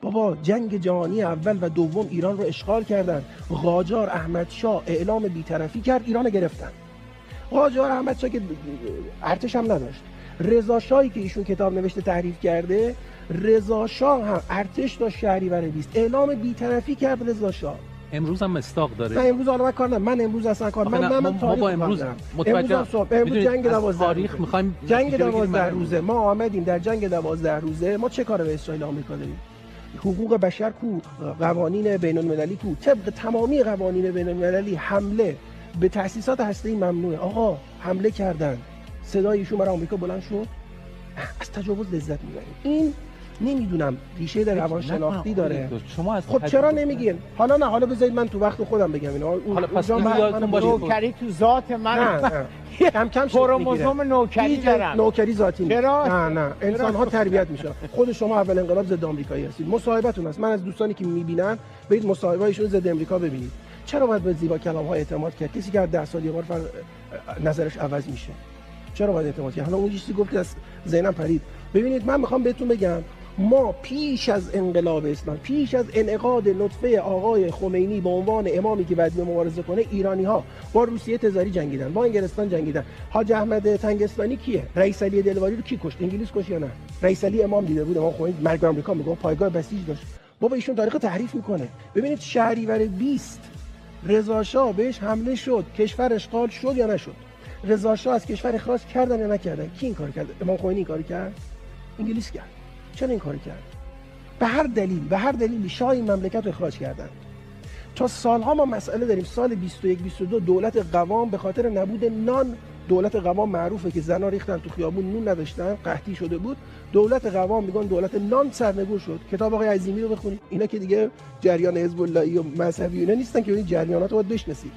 بابا جنگ جهانی اول و دوم ایران رو اشغال کردن. قاجار احمدشاه اعلام بی‌طرفی کرد، ایران گرفتن. قاجار احمدشاه که ارتش هم نداشت. رضا شاهی که ایشون کتاب نوشته تحریف کرده، رضا شاه هم ارتش داشت، شهریور 20 اعلام بی‌طرفی کرد رضا شاه. امروز هم مستاق داره. من امروز حالا کار ندارم، من امروز اصلا کار من تاریخ با امروز متوجه امروز جنگ 12 تاریخ می‌خوایم جنگ 12 روزه ما آمدیم در جنگ 12 روزه ما چه کار به اسرائیل و آمریکا داریم؟ حقوق بشر کو، قوانین بین‌المللی کو، طبق تمامی قوانین بین‌المللی حمله به تأسیسات هسته‌ای ممنوعه. آقا حمله کردن، صدای ایشون برای آمریکا بلند شد، از تجاوز لذت می‌بریم. این نمیدونم ریشه در روانشناختی داره. شما از خب چرا نمیگین؟ حالا نه، حالا بذارید من تو وقت خودم بگم اینا. حالا پس یادتون باشه نوکری تو ذات من. نه کم کم کروموزوم نوکری دارم. نوکری ذاتی چرا؟ نه انسان ها تربیت میشن. خود شما اول انقلاب ضد آمریکایی هستید. مصاحبتون هست. من از دوستانی که میبینن برید مصاحبه‌هایشون ضد آمریکا ببینید. چرا باید به زیبا کلام ها اعتماد کرد؟ کسی که از 10 سال یه بار نظرش عوض میشه. چرا باید اعتماد کرد؟ حالا اون چیزی گفت که از ذهنم پرید. ببینید من میخوام بهتون بگم ما پیش از انقلاب اسلام، پیش از انعقاد نطفه آقای خمینی به عنوان امامی که باید مبارزه کنه، ایرانی‌ها با روسیه تزاری جنگیدن، با انگلستان جنگیدن. حاج احمد تنگستانی کیه؟ رئیس علی دلواری رو کی کشت؟ انگلیس کشت یا نه؟ رئیس علی امام دیده بود، امام خمینی مرگ آمریکا میگه پایگاه بسیج داشت. بابا ایشون تاریخ تحریف میکنه. ببینید شهریور 20 رضا شاه بهش حمله شد، کشور اشغال شد یا نشد؟ رضا شاه از کشور اخراج کردن یا نکردن؟ کی این کار کرد؟ امام خمینی این کار کرد؟ انگلیس کرد. چرا این کار کرد؟ به هر دلیلی شاه این مملکت رو اخراج کردن. تا سالها ما مسئله داریم. سال 21 22 دولت قوام به خاطر نبود نان، دولت قوام معروفه که زنا ریختن تو خیابون، نون نداشتن، قحطی شده بود. دولت قوام میگن دولت نان سرنگون شد. کتاب آقای عظیمی رو بخونید. اینا که دیگه جریان حزب اللهی و مذهبی اینا نیستن که این جریانات رو باید بشناسید.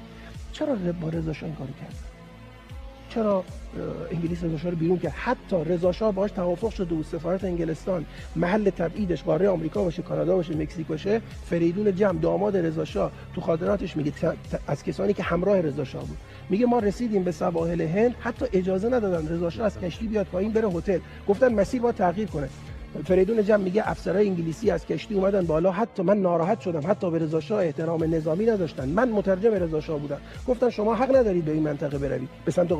چرا با رضا شاه این کارو کرد؟ چرا انگلیس رضا شاه رو بیرون کرد؟ حتی رضا شاه باهاش توافق شده بود سفارت انگلستان محل تبعیدش قاره آمریکا باشه، کانادا باشه، مکزیک باشه. فریدون جم داماد رضا شاه تو خاطراتش میگه از کسانی که همراه رضا شاه بود، میگه ما رسیدیم به سواحل هند، حتی اجازه ندادن رضا شاه از کشتی بیاد پایین بره هتل، گفتن مسیر باید تغییر کنه. فریدون جم میگه افسرهای انگلیسی از کشتی اومدن بالا، حتی من ناراحت شدم، حتی به رضا شاه احترام نظامی نداشتن. من مترجم رضا شاه بودم، گفتن شما حق ندارید به این منطقه بروید، به سمت